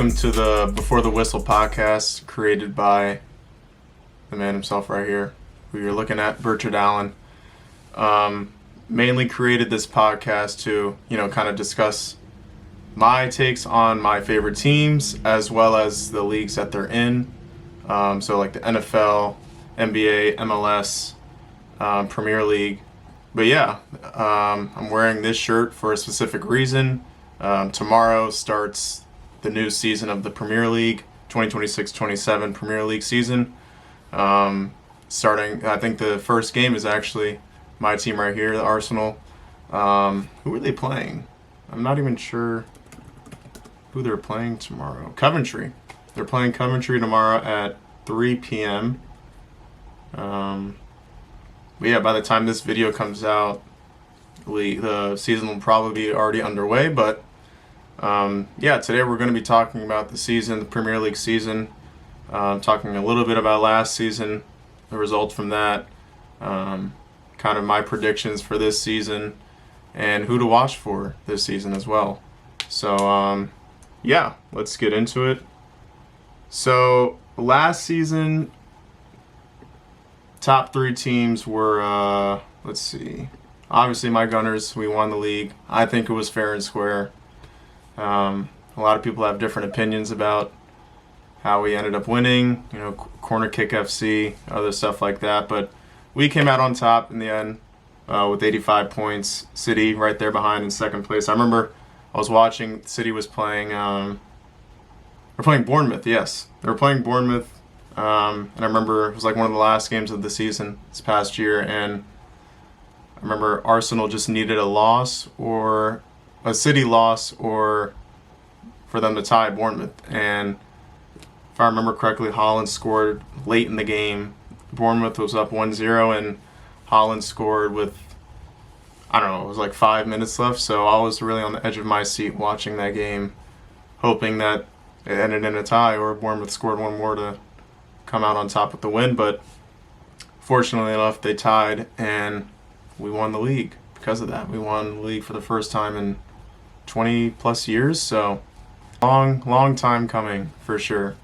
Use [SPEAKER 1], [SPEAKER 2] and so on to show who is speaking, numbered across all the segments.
[SPEAKER 1] Welcome to the Before the Whistle podcast, created by the man himself right here, who you're looking at, Bertrand Allen. Mainly created this podcast to, kind of discuss my takes on my favorite teams, as well as the leagues that they're in. So like the NFL, NBA, MLS, Premier League. But yeah, I'm wearing this shirt for a specific reason. Tomorrow starts the new season of the Premier League, 2026-27 Premier League season. Starting, I think the first game is actually my team right here, the Arsenal. Who are they playing? I'm not even sure who they're playing tomorrow. Coventry. They're playing Coventry tomorrow at 3 p.m. But yeah, by the time this video comes out, the season will probably be already underway. But today we're going to be talking about the season, the Premier League season, talking a little bit about last season, the results from that, kind of my predictions for this season, and who to watch for this season as well. So, let's get into it. So, last season, top three teams were, let's see, obviously my Gunners, we won the league. I think it was fair and square. A lot of people have different opinions about how we ended up winning, corner kick FC, other stuff like that. But we came out on top in the end with 85 points. City right there behind in second place. I remember I was watching, City was playing, they're playing Bournemouth, yes. They were playing Bournemouth, and I remember it was like one of the last games of the season this past year, and I remember Arsenal just needed a loss or a City loss or for them to tie Bournemouth. And if I remember correctly, Haaland scored late in the game. Bournemouth was up 1-0 and Haaland scored with, I don't know, it was like 5 minutes left. So I was really on the edge of my seat watching that game, hoping that it ended in a tie or Bournemouth scored one more to come out on top with the win. But fortunately enough, they tied and we won the league because of that. We won the league for the first time in 20 plus years, so long time coming for sure.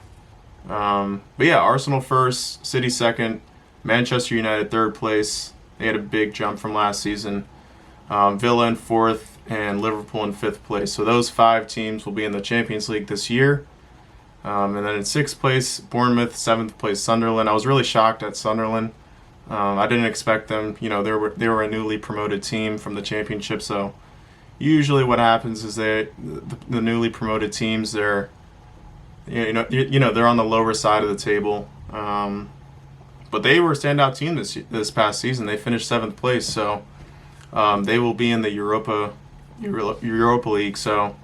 [SPEAKER 1] But yeah, Arsenal first, City second, Manchester United third place. They had a big jump from last season. Villa in fourth and Liverpool in fifth place. So those 5 teams will be in the Champions League this year. And then in sixth place, Bournemouth, seventh place, Sunderland. I was really shocked at Sunderland. I didn't expect them. They were a newly promoted team from the Championship, so usually what happens is the newly promoted teams, they're they're on the lower side of the table. But they were a standout team this past season. They finished 7th place, so they will be in the Europa League. So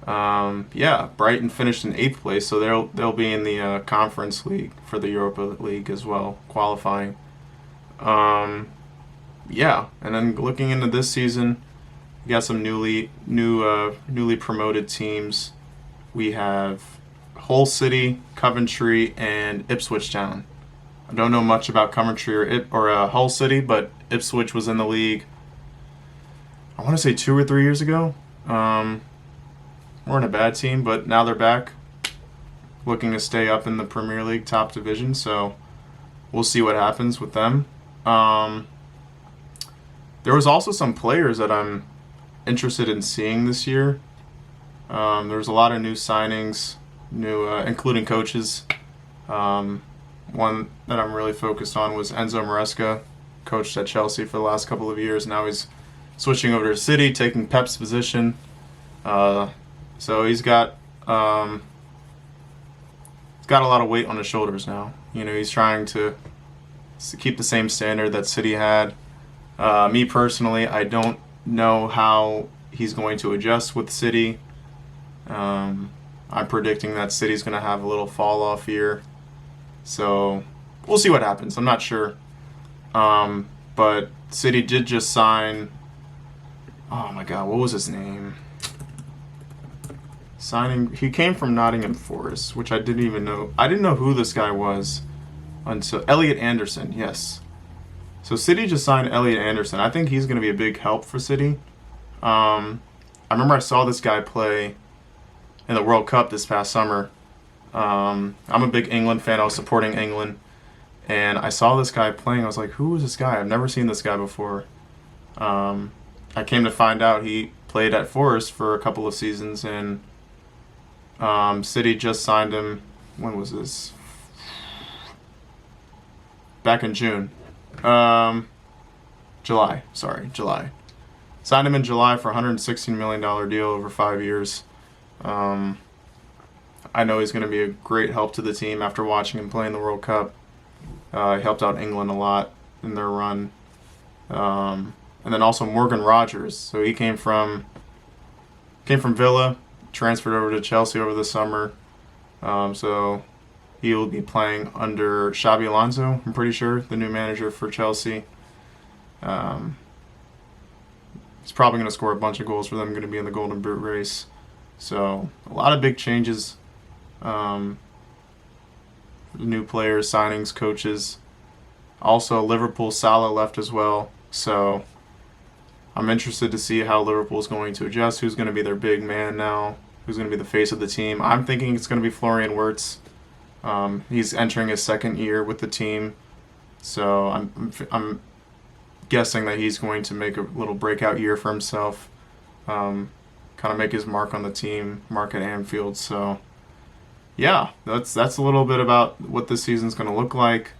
[SPEAKER 1] Brighton finished in 8th place, so they'll be in the Conference League for the Europa League as well, qualifying. And then looking into this season, we got some newly promoted teams. We have Hull City, Coventry, and Ipswich Town. I don't know much about Coventry or Hull City, but Ipswich was in the league, I want to say 2 or 3 years ago. Weren't a bad team, but now they're back, looking to stay up in the Premier League top division. So we'll see what happens with them. There was also some players that I'm interested in seeing this year. There's a lot of new signings, including coaches. One that I'm really focused on was Enzo Maresca, coached at Chelsea for the last couple of years. Now he's switching over to City, taking Pep's position. So he's got a lot of weight on his shoulders now. He's trying to keep the same standard that City had. Me personally, I don't know how he's going to adjust with City. I'm predicting that City's going to have a little fall off here. So we'll see what happens. I'm not sure. But City did just sign, oh my God, what was his name? He came from Nottingham Forest, which I didn't even know. I didn't know who this guy was until Elliot Anderson, yes. So City just signed Elliot Anderson. I think he's going to be a big help for City. I remember I saw this guy play in the World Cup this past summer. I'm a big England fan. I was supporting England, and I saw this guy playing. I was like, "Who is this guy? I've never seen this guy before." I came to find out he played at Forest for a couple of seasons, and City just signed him. When was this? Back in June. July. Sorry, July. Signed him in July for a $116 million deal over 5 years. I know he's going to be a great help to the team after watching him play in the World Cup. He helped out England a lot in their run. And then also Morgan Rogers. So he came from Villa, transferred over to Chelsea over the summer. So he will be playing under Xabi Alonso, I'm pretty sure, the new manager for Chelsea. He's probably going to score a bunch of goals for them, going to be in the Golden Boot race. So a lot of big changes. New players, signings, coaches. Also, Liverpool, Salah left as well. So I'm interested to see how Liverpool's going to adjust. Who's going to be their big man now? Who's going to be the face of the team? I'm thinking it's going to be Florian Wirtz. He's entering his second year with the team. So I'm guessing that he's going to make a little breakout year for himself. Kind of make his mark on the team, mark at Anfield. So yeah, that's a little bit about what this season's going to look like.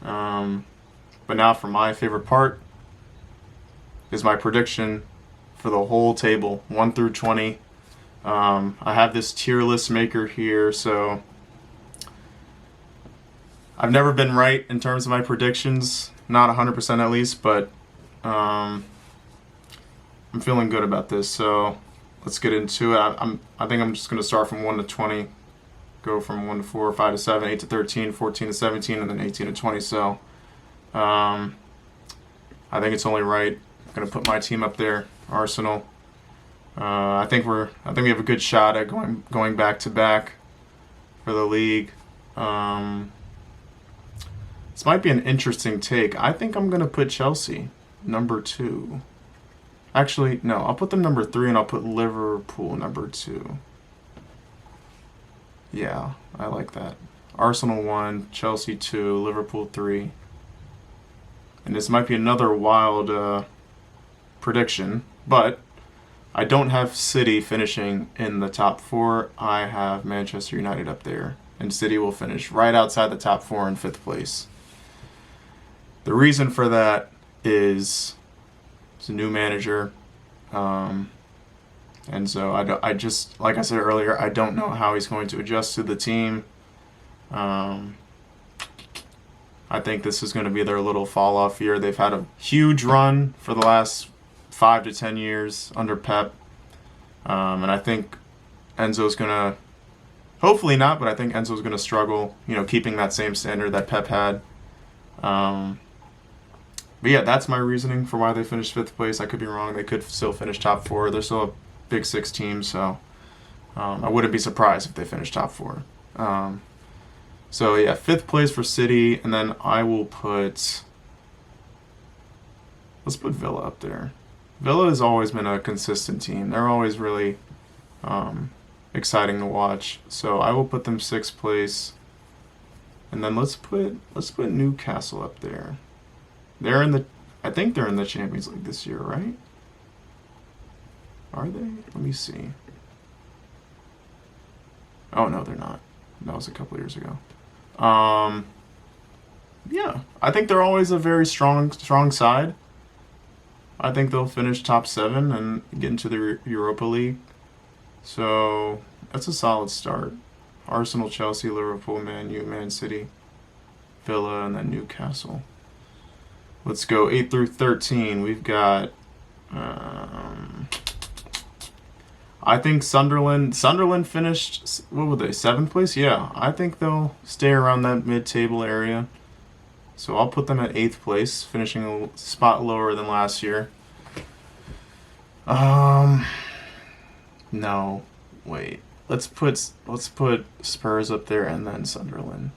[SPEAKER 1] But now for my favorite part is my prediction for the whole table, 1 through 20. I have this tier list maker here, so I've never been right in terms of my predictions, not 100% at least, but I'm feeling good about this. So let's get into it. I think I'm just going to start from 1 to 20, go from 1 to 4, 5 to 7, 8 to 13, 14 to 17, and then 18 to 20. So I think it's only right. I'm going to put my team up there, Arsenal. I think we have a good shot at going back to back for the league. This might be an interesting take. I think I'm going to put Chelsea number 2. Actually, no, I'll put them number 3 and I'll put Liverpool number 2. Yeah, I like that. Arsenal 1, Chelsea 2, Liverpool 3. And this might be another wild prediction, but I don't have City finishing in the top 4. I have Manchester United up there, and City will finish right outside the top 4 in 5th place. The reason for that is it's a new manager, and so I just, like I said earlier, I don't know how he's going to adjust to the team. I think this is going to be their little fall-off year. They've had a huge run for the last 5 to 10 years under Pep, and I think Enzo's going to, hopefully not, but I think Enzo's going to struggle, keeping that same standard that Pep had. But yeah, that's my reasoning for why they finished 5th place. I could be wrong. They could still finish top 4. They're still a Big 6 team, so I wouldn't be surprised if they finished top 4. So yeah, 5th place for City, and then I will let's put Villa up there. Villa has always been a consistent team. They're always really exciting to watch. So I will put them 6th place, and then let's put Newcastle up there. I think they're in the Champions League this year, right? Are they? Let me see. Oh no, they're not. That was a couple years ago. Yeah, I think they're always a very strong side. I think they'll finish top 7 and get into the Europa League. So that's a solid start. Arsenal, Chelsea, Liverpool, Man U, Man City, Villa, and then Newcastle. Let's go 8 through 13. We've got, I think Sunderland finished, what were they, 7th place? Yeah, I think they'll stay around that mid-table area. So I'll put them at 8th place, finishing a spot lower than last year. No, wait. Let's put Spurs up there and then Sunderland.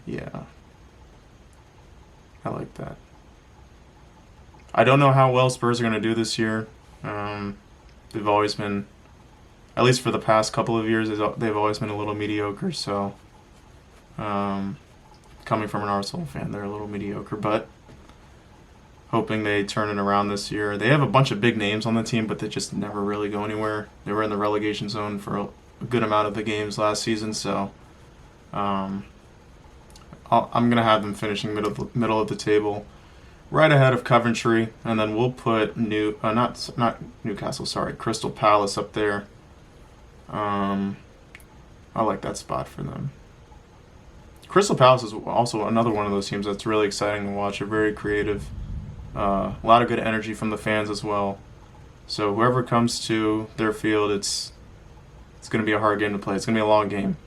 [SPEAKER 1] Yeah. I like that. I don't know how well Spurs are going to do this year. They've always been at least for the past couple of years, they've always been a little mediocre. So, coming from an Arsenal fan, they're a little mediocre, but hoping they turn it around this year. They have a bunch of big names on the team, but they just never really go anywhere. They were in the relegation zone for a good amount of the games last season, so I'm going to have them finishing middle of the table, right ahead of Coventry, and then we'll put not Newcastle, sorry, Crystal Palace up there. I like that spot for them. Crystal Palace is also another one of those teams that's really exciting to watch. They're very creative. A lot of good energy from the fans as well. So whoever comes to their field, it's going to be a hard game to play. It's going to be a long game.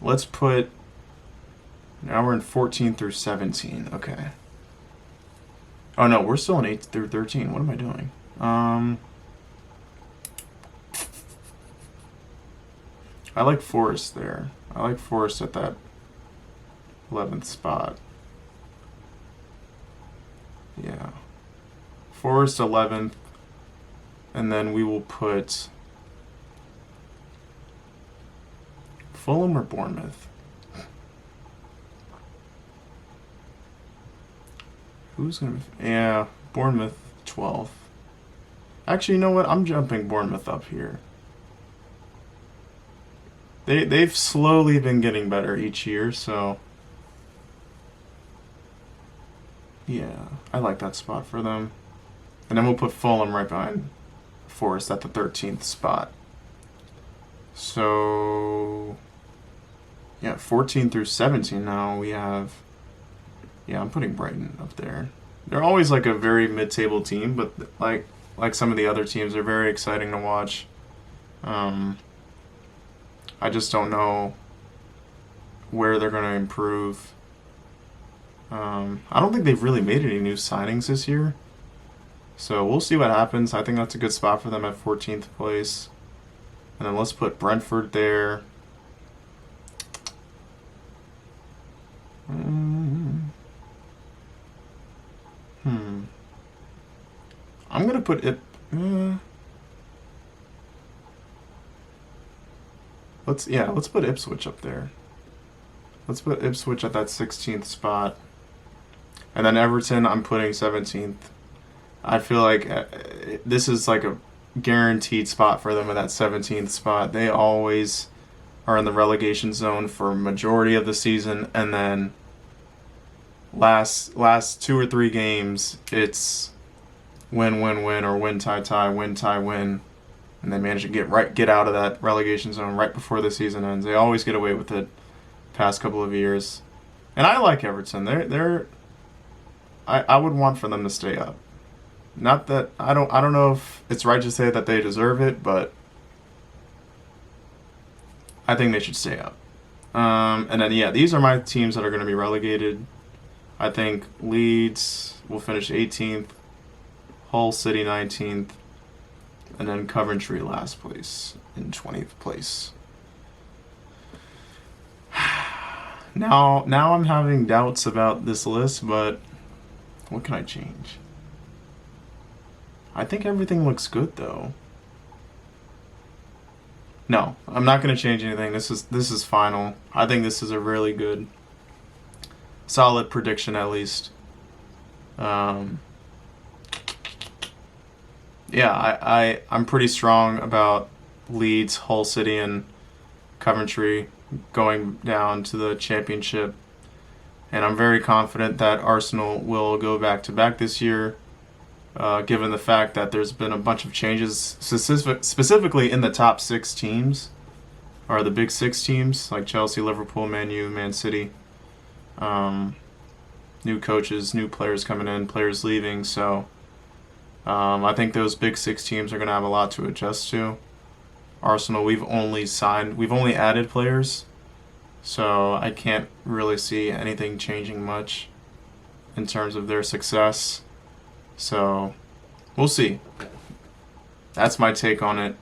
[SPEAKER 1] Let's put... Now we're in 14 through 17. Okay. Oh no, we're still in 8 through 13. What am I doing? I like Forest there. I like Forest at that 11th spot. Yeah. Forest 11th. And then we will put Fulham or Bournemouth. Who's going to be... Yeah, Bournemouth 12th. Actually, you know what? I'm jumping Bournemouth up here. They've slowly been getting better each year, so... Yeah, I like that spot for them. And then we'll put Fulham right behind Forest at the 13th spot. So... Yeah, 14 through 17 now we have... Yeah, I'm putting Brighton up there. They're always like a very mid-table team, but like some of the other teams, they're very exciting to watch. I just don't know where they're going to improve. I don't think they've really made any new signings this year. So we'll see what happens. I think that's a good spot for them at 14th place. And then let's put Brentford there. I'm going to put it... Let's put Ipswich up there. Let's put Ipswich at that 16th spot. And then Everton, I'm putting 17th. I feel like this is like a guaranteed spot for them at that 17th spot. They always are in the relegation zone for a majority of the season, and then last 2 or 3 games, it's win, or win, tie, win. And they manage to get out of that relegation zone right before the season ends. They always get away with it past couple of years. And I like Everton. I would want for them to stay up. Not that I don't know if it's right to say that they deserve it, but I think they should stay up. And then these are my teams that are going to be relegated. I think Leeds will finish 18th, Hull City 19th, and then Coventry last place in 20th place. Now I'm having doubts about this list, but what can I change? I think everything looks good though. No, I'm not going to change anything. This is final. I think this is a really good, solid prediction at least. I'm pretty strong about Leeds, Hull City, and Coventry going down to the championship. And I'm very confident that Arsenal will go back-to-back this year, given the fact that there's been a bunch of changes, specifically in the top 6 teams, or the big 6 teams, like Chelsea, Liverpool, Man U, Man City. New coaches, new players coming in, players leaving, so I think those big 6 teams are going to have a lot to adjust to. Arsenal, we've only added players, so I can't really see anything changing much in terms of their success. So we'll see. That's my take on it.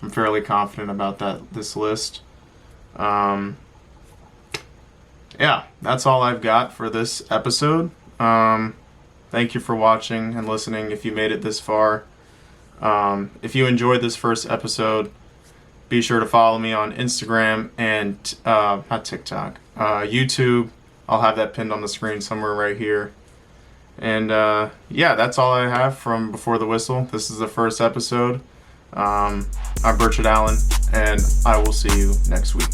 [SPEAKER 1] I'm fairly confident about this list. That's all I've got for this episode. Thank you for watching and listening if you made it this far. If you enjoyed this first episode, be sure to follow me on Instagram and not TikTok, YouTube. I'll have that pinned on the screen somewhere right here. And yeah, that's all I have from Before the Whistle. This is the first episode. I'm Burchett Allen, and I will see you next week.